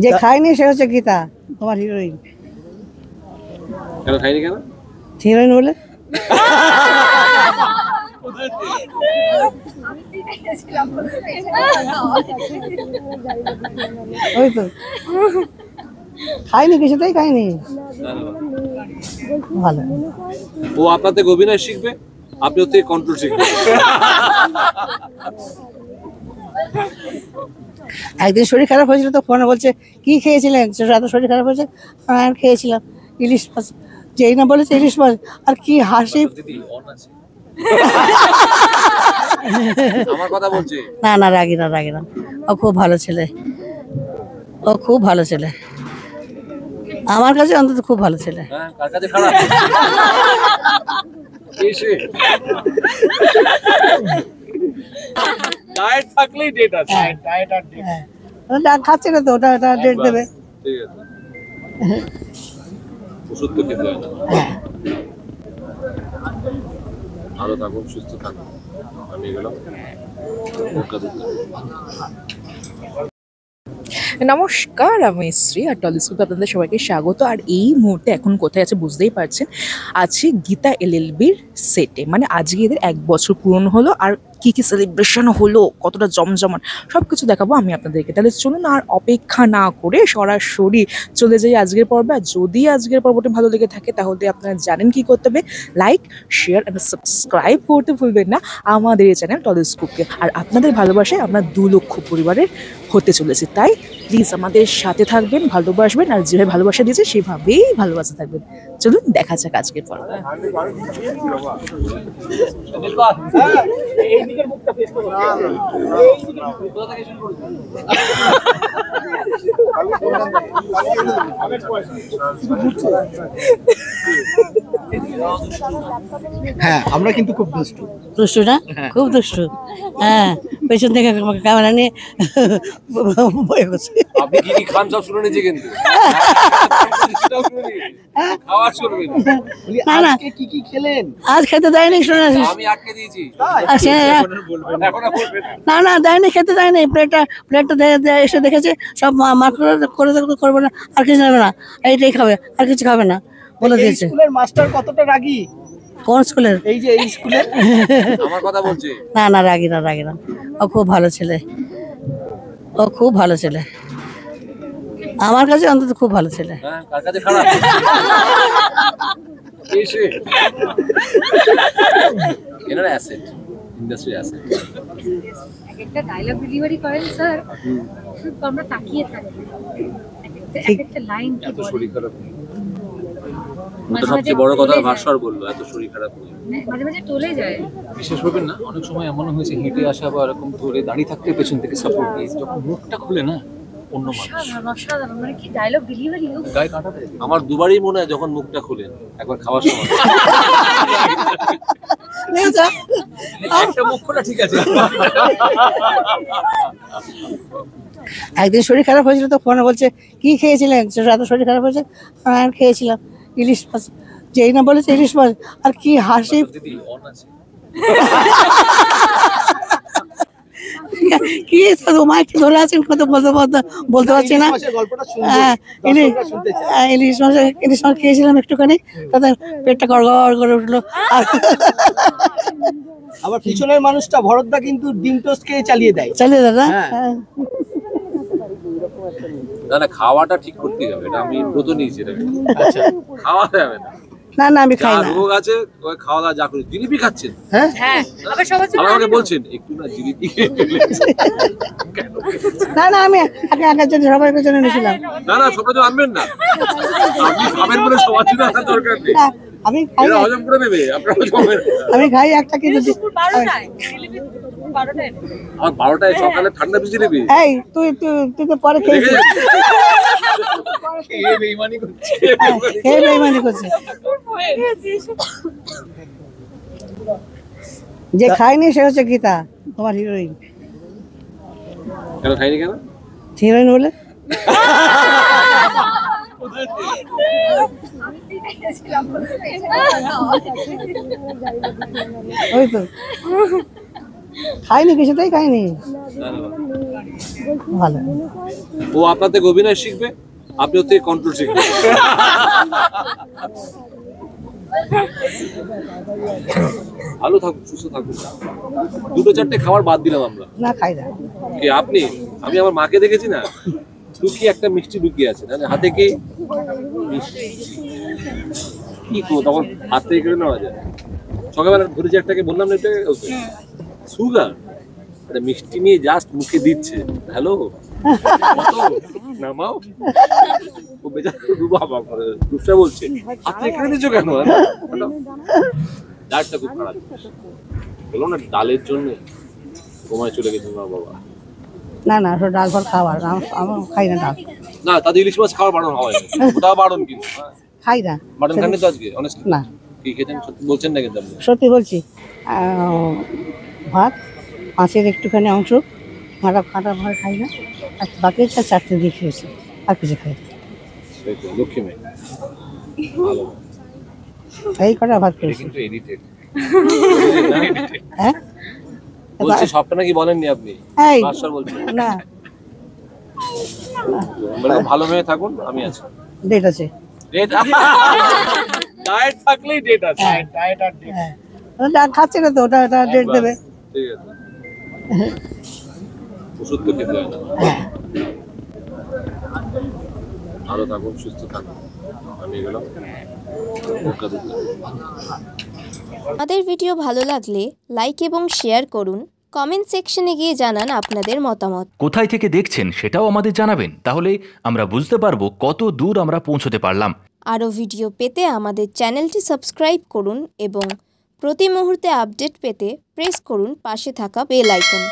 যে খায়নি সে হচ্ছে গীতা, তোমার হিরোইন। কেন খাইনি কেন? হিরোইন বলে ওই তো খাইনি, কিছুতেই খাইনি। ভালো, ও আপনার থেকে অভিনয় শিখবে, আপনি ওর থেকে কন্ট্রোল শিখবেন। একদিন শরীর খারাপ হয়েছিল তো ফোনে বলছে কি খেয়েছিলেন, এত শরীর খারাপ হয়েছে। আর খেয়েছিলাম ইলিশ মাছ, যেই না বলেছে ইলিশ মাছ, আর কি হাসি। আমার কথা বলছি। না না, রাগি না, রাগি না, ও খুব ভালো ছেলে, ও খুব ভালো ছেলে, আমার কাছে অন্তত খুব ভালো ছেলে। হ্যাঁ, কার কাছে খারাপ? এসে ডায়েট থাকলেই ডেট আছে। ডায়েট আর ডেট। হ্যাঁ, খাচ্ছে না তো, ওটা ডেট দেবে। ঠিক আছে, ওষুধ তো খেতে হয় না। ভালো থাকুন, সুস্থ থাকুন। আমি গেলাম। নমস্কার, আমি শ্রী আর টলিস্কোপে আপনাদের সবাইকে স্বাগত। আর এই মুহূর্তে এখন কোথায় আছে বুঝতেই পারছেন, আছি গীতা এলএলবির সেটে। মানে আজকে এদের 1 বছর পূরণ হলো, আর কি কি সেলিব্রেশন হলো, কতটা জমজমান, সব কিছু দেখাবো আমি আপনাদেরকে। তাহলে চলুন আর অপেক্ষা না করে সরাসরি চলে যাই আজকের পর্বে। আর যদি আজকের পর্বটি ভালো লেগে থাকে তাহলে আপনারা জানেন কি করতে হবে, লাইক, শেয়ার অ্যান্ড সাবস্ক্রাইব করতে ভুলবেন না আমাদের এই চ্যানেল টলিস্কোপকে। আর আপনাদের ভালোবাসায় আমরা 2 লক্ষ পরিবারের হতে চলেছি, তাই প্লিজ আমাদের সাথে থাকবেন, ভালোবাসবেন, আর যেভাবে ভালোবাসা দিয়েছে সেভাবেই ভালোবাসা থাকবেন। চলুন দেখা যাক আজকের পর্ব। হ্যাঁ, আমরা কিন্তু খুব দুষ্টু। দুষ্টু না, খুব দুষ্টু। হ্যাঁ, পেছন থেকে ক্যামেরা নিয়ে বয়ে গেছে। আপনি কি কি খান সব শুনে নিয়েছি কিন্তু। খাওয়া শুনবে না না, আজকে কি কি খেলেন? আজ খেতে দেয়নি, শুনে আছিস? আমি আটকে দিয়েছি। আচ্ছা, এখন আর বলবেন না। না না, দেয়নি, খেতে দেয়নি। প্লেটটা এসে দেখেছে, সব মার্ক করে করবে না, আর কিছু নেবে না, এইটাই খাবে, আর কিছু খাবে না বলে এই দিয়েছে। স্কুলের মাস্টার কতটা রাগী? কোন স্কুলের? এই যে এই স্কুলের। আমার কথা বলছি। না না, রাগি না, রাগি না, ও খুব ভালো ছেলে, ও খুব ভালো ছেলে, আমার কাছে অন্তত খুব ভালো ছেলে। হ্যাঁ, কার কাছে খারাপ? এসে এনার অ্যাসেট, ইন্ডাস্ট্রি অ্যাসেট। একটা ডায়লগ ডেলিভারি করেন স্যার, শুধু আমরা তাকিয়ে থাকি, একটা লাইন কি এত বলে, শরীর খারাপ নেই। সবচেয়ে বড় কথা ভাস্কর বললো, এত শরীর খারাপ নেই। মাঝে মাঝে টলে যায়। বিশেষ করবেন না, অনেক সময় এমন হয়েছে হেঁটে আসা বা এরকম ধরে দাঁড়িয়ে থাকতে পেছন থেকে সাপোর্ট দিয়ে যখন মুখটা খুলে না অন্য মানুষ অসাধারণ, অসাধারণ, মানে কি ডায়লগ ডেলিভারি। গায়ে কাঁটা দেয়। আমার দুবারই মনে হয় যখন মুখটা খুলেন, একবার খাওয়ার সময়। একটা মুখ খোলা ঠিক আছে। একদিন শরীর খারাপ হয়েছিল তো ফোনে বলছে কি খেয়েছিলেন, এত শরীর খারাপ হয়েছে। আর খেয়েছিলাম ইলিশ মাছ, যেই না বলেছে ইলিশ মাছ, আর কি হাসি। দিদি অন আছে। কি মাইক ধরে আছেন, কত বলতে পারছি না। গল্পটা শুনবো, হ্যাঁ, দর্শকরা শুনতে চায়। ইলিশ মাছ খেয়েছিলাম একটুখানি, তাদের পেটটা গড়গড় করে উঠলো। আবার পিছনের মানুষটা ভরতদা কিন্তু ডিম টোস্ট খেয়ে চালিয়ে দেয়। চালিয়ে দাদা। হ্যাঁ। না না, খাওয়াটা ঠিক করতেই হবে, এটা আমি ব্রত নিয়েছি। আচ্ছা, খাওয়া যাবে না। না না, আমি খাই না। রোগ আছে, ওই খাওয়া দাওয়া যা করি। জিলিপি খাচ্ছেন? হ্যাঁ হ্যাঁ, আবার সবাই আমাকে বলছেন একটু না জিলিপি খেয়ে ফেলে। না না, আমি আগে জন্য সবাইকে জন্য নিয়েছিলাম। না না, সবাই তো আনবেন না। আপনি খাবেন বলে সবার জন্য আনার দরকার নেই। না, আমি খাই, এরা হজম করে নেবে, আপনারা হজম করবেন। আমি খাই একটা, কিন্তু 12টায় জিলিপি, 12টায় আমার 12টায় সকালে ঠান্ডা জিলিপি। এই তুই তো পরে খেয়েছিস। খেয়ে বেইমানি করছে। খেয়ে বেইমানি করছে। যে খায়নি সে হচ্ছে গীতা, তোমার হিরোইন। কেন খাইনি কেন? হিরোইন বলে ওই তো খাইনি, কিছুতেই খাইনি। ভালো। ও আপনার থেকে অভিনয় শিখবে, আপনি ওর থেকে কন্ট্রোল শিখবেন। ভালো থাকুন, সুস্থ থাকুন। 2-4টে খাবার বাদ দিলাম আমরা। না খাই না। কি আপনি? আমি আমার মাকে দেখেছি না, লুকিয়ে একটা মিষ্টি লুকিয়ে আছে, না হাতে কি কি করবো তখন, হাত থেকে কেড়ে নেওয়া যায়। সকালবেলা ধরেছি একটাকে, বললাম না এটাকে সুগার, একটা মিষ্টি নিয়ে জাস্ট মুখে দিচ্ছে, হ্যালো নামাও। ও বেচারা বাবা করে রূপসা বলছে, হাত থেকে কেড়ে দিচ্ছ কেন? ডালটা খুব খারাপ, বললাম না ডালের জন্য ঘুমায় চলে গেছে মা বাবা। না না, ওটা ডাল ভাত খাওয়ার, আমার খাই না ডাল। না তাদের ইলিশ মাছ খাওয়ার বারণ হয়, ওটা বারণ কিন্তু খাই না। মাটন খাননি তো আজকে? অনেস্টলি না। কি খেতেন সত্যি বলছেন না কিন্তু আপনি? সত্যি বলছি, ভাত, মাছের একটুখানি অংশ, কাঁটা ভাত খাই না, আর বাকি 4টে দিয়ে খেয়েছি, আর কিছু খাই না। সেই তো, লক্ষ্মী মেয়ে ভালো। এই কটা ভাত এটা খেয়েছি। কিন্তু এডিটেড। হ্যাঁ বলছি সবটা নাকি বলেননি আপনি, এই মাস্টার বলছেন। না, বলে ভালো মেয়ে থাকুন, আমি আছি। ডেট আছে। ডেট ডায়েট থাকলেই ডেট আছে। হ্যাঁ, ডাল খাচ্ছে না তো, ওটা ডেট দেবে। ঠিক আছে, ওষুধ তো খেতে হয় না। ভালো থাকুন, সুস্থ থাকুন, আমি গেলাম। আমাদের ভিডিও ভালো লাগলে লাইক এবং শেয়ার করুন, কমেন্ট সেকশনে গিয়ে জানান আপনাদের মতামত। কোথায় থেকে দেখছেন সেটাও আমাদের জানাবেন, তাহলে আমরা বুঝতে পারবো কত দূর আমরা পৌঁছতে পারলাম। আরও ভিডিও পেতে আমাদের চ্যানেলটি সাবস্ক্রাইব করুন এবং প্রতি মুহূর্তে আপডেট পেতে প্রেস করুন পাশে থাকা বেল আইকন।